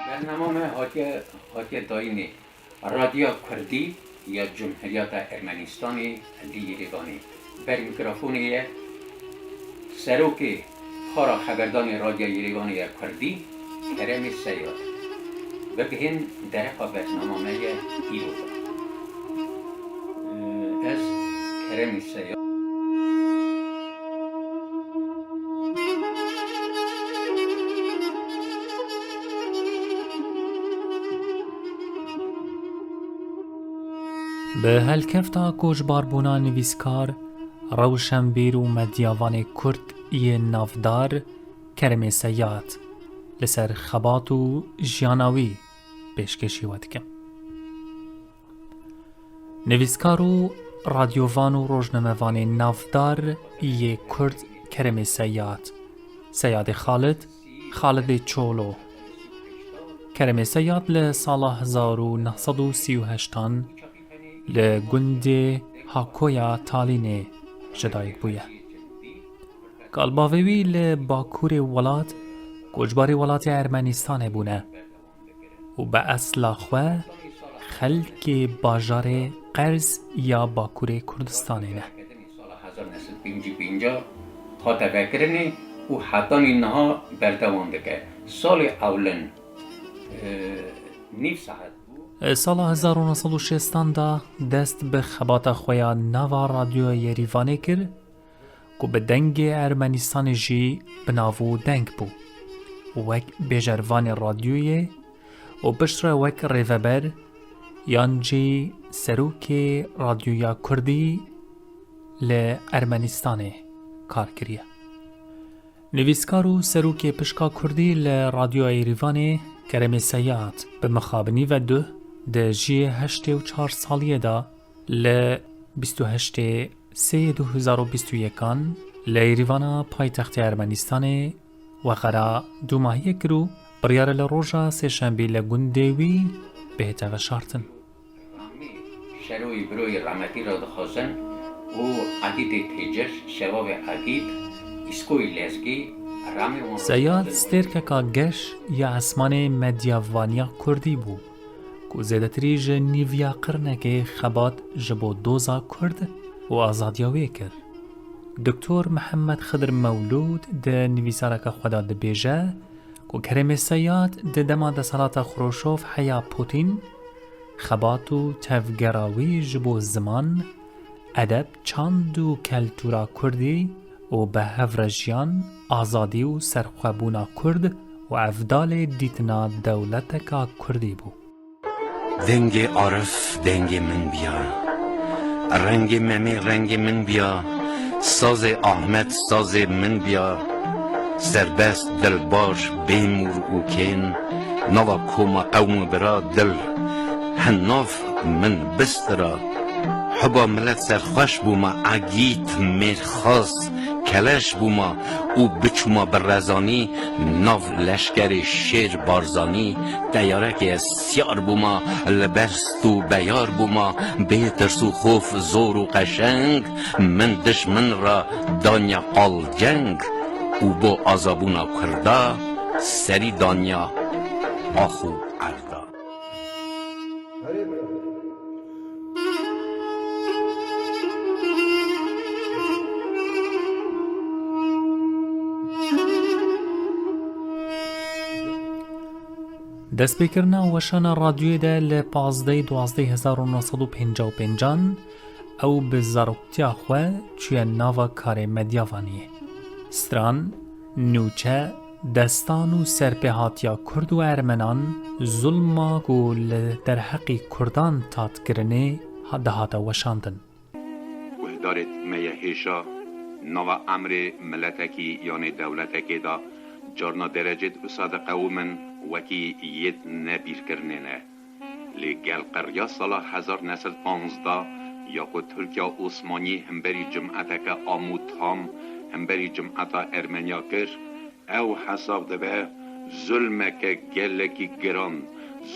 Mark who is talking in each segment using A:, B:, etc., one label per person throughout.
A: برنامه هاتی داینی رادیو کردی یا جمهوریت ارمنستانی لیریگانی بر میکروفونی سروکی خارا خبردان رادیو یریگانی کردی کرم سیاد بگهین درخوا برنامه ایرو از کرم سیاد
B: به هلکفتا گوشباربونا نویسکار روشنبیر و مدیاوان کرد ای نافدار کرم سیاد لسر خبات و جیاناوی پیشکشی ودکم. نویسکار و رادیووان و روزنامه‌وان نافدار ای کرد کرم سیاد خالد چولو کرم سیاد لسال 1938 لگند هاکویا تالین جدایک بویه. کالباوی لباکور ولات گوجباری ولات ارمنستان بونه و به اصل خواه خلق باجار قرز یا باکور کردستانه نه.
A: تا تفکرنی و حتی اینها بردوانده که سال اولن نیف ساعت
B: سال 1960 دا دست به خبات خویا نوا رادیو یریوانه کرد که به دنگ ارمنستان جی بناوو دنگ بو وک بجروان رادیوی و بشتر وک ریوبر یان جی سروک رادیویا کردی ل ارمنستان کار کریه. نویسکار و سروک پشکا کردی ل رادیو یریوانه کرم سیاد به مخابنی و ده جی 84 سالیه دا ل 28 سه 2021 ل یریوانا پایتخت ارمنستان و قرا دو ماهی کرو بریار لروجا سه شنبه لگندوی بهتا و شارتن.
A: شروعی بروی رحمتی را دخواستن و عدید تیجش شباب عدید اسکوی لزگی
B: سیاد سترکا گش یا اسمان مدیاوانیا کردی بو که زیادتری جنیویا قرنک خبات جبو دوزا کرد و آزادیاوی کرد. دکتر محمد خضر مولود ده نویسارک خدا ده بیجه که کرم سیاد ده دما ده سالات خروشوف حیا پوتین خباتو تفگراوی جبو زمان ادب چاند و کلتورا کردی و به هفرجیان آزادی و سرخوابونا کرد و افدال دیتنا دولتکا کردی بو.
C: دنگ عارف دنگ من بیا، رنگ ممی رنگ من بیا، ساز احمد ساز من بیا، سربست دلباش بیمور اوکین نوا کوما قوم برا دل هناف من بسترا حبا ملت سرخوش بوما عگیت میرخواست کلش بوما او بچوما برزانی ناو لشکر شیر بارزانی دیارک سیار بوما لبست و بیار بوما بیترس و خوف زور و قشنگ من دشمن را دانیا قال جنگ او با آزابونا کردا سری دانیا آخو عردا.
B: دست بکرنا وشان رادیوی ده لپازده 12,1955 او به زاروکتیا خواه چوی ناوا کار مدیاوانیه. ستران، نوچه، دستان و سرپهاتیا کرد و ارمنان ظلما گول در حقی کردان تات کرنه دهاتا وشاندن.
D: وهدارت میهیشا نوا امر ملتکی یعنی دولتکی دا جارنا درجت اصاد قومن وکی ید نبیر کرنه لگل قریا سال 1915 یا که ترکیا عثمانی همبری جمعتک آمود هم همبری جمعتا ارمنیا کر او حساب ده ظلمک گلکی گران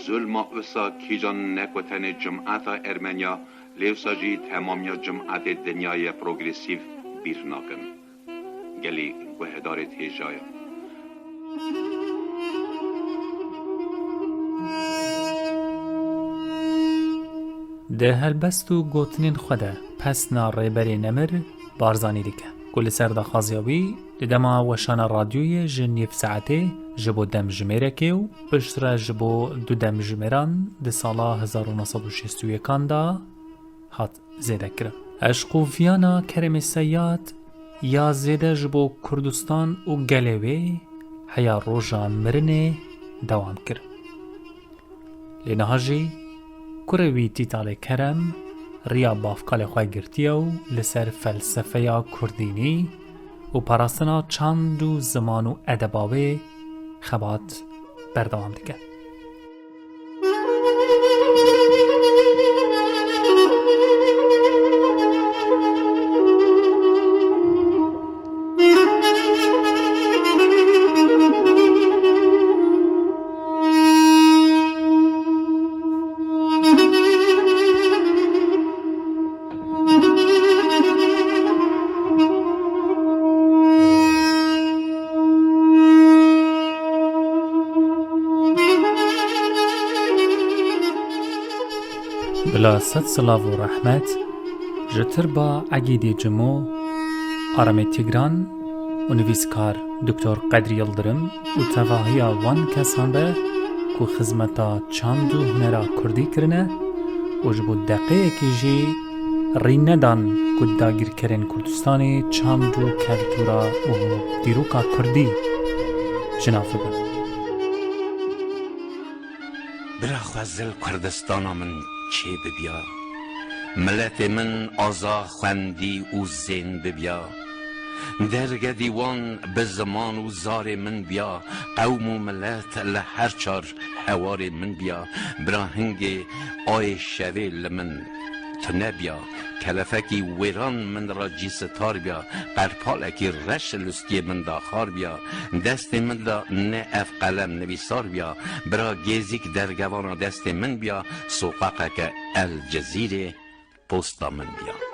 D: ظلم اصا کیجان نکوتن جمعتا ارمنیا لیوساجی تمامی جمعات دنیای پروگرسیو بیر ناکن گلی گوهدارت هیجای
B: ده هلبست و گوتنین خوده پس نا ریبری نمر بارزانی دیکه کل سر دا خازیابی دما وشان رادیوی جنیف ساعته جبو دم جمیره که و پشتره جبو دو دم جمیران ده سالا 1961 دا هات زیده کرد. اشقوفیانا کرم سیاد یا زیده جبو کردستان و گلوی حیا روژا مرنه دوام کرد. لنهاجی کروی تیتال کرم ریا بافکال خواه گرتیه و لسر فلسفه یا کردینی و پراستنا چند و زمان و ادباوه خبات بردوام دیگه. بلا صد صلاة و رحمت جتر با عقیدی جمو آرام تیگران و نویسکار دکتر قدری یلدرم و تواهی وان کسان به که خدمتا چند و هنرا کردی کرنه و جبو دقیقه جی ری ندان که داگیر کرن کردستان چند و کلتورا و دیروکا کردی جنافه بند.
C: برا خوزل کردستانا من چه ببیا ملت من آزا خوندی و زین ببیا درگه دیوان به زمان و زار من بیا قوم و ملت لهر چار حوار من بیا براهنگ آی شویل من تو نبیا کلفکی ویران من را جی ستار بیا قرپالکی رش لسکی من دا خار بیا دست من دا نه اف قلم نویسار بیا برا گیزیک درگوانا دست من بیا سوقاقک الجزیره پوستا من بیا